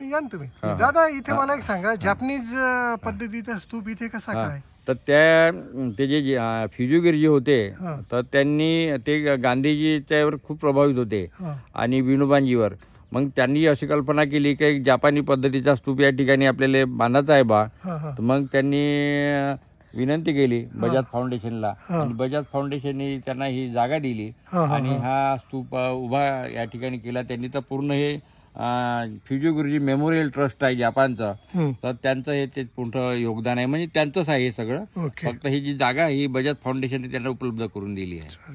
या ना तुम्ही दादा इथे मला एक सांगा, जपानीज पद्धतीचा स्तूप इथे कसा काय? तर ते जे फ्युजीगिरी जे होते तर त्यांनी ते गांधीजीच्यावर खूप प्रभावित होते आणि विनोबांजीवर. मग त्यांनी अशी कल्पना केली की जपानी पद्धतीचा स्तूप या ठिकाणी आपल्याला बांधायचा आहे बा. तर मग त्यांनी विनंती केली बजाज फाउंडेशनला आणि बजाज फाउंडेशनने त्यांना ही जागा दिली आणि हा स्तूप उभा या ठिकाणी केला त्यांनी. तर पूर्ण हे फ्युजीगिरी मेमोरियल ट्रस्ट आहे जपानचं, तर त्यांचं हे ते मोठं योगदान आहे. म्हणजे त्यांचंच आहे हे सगळं. फक्त ही जी जागा ही बजाज फाउंडेशनने त्यांना उपलब्ध करून दिली आहे.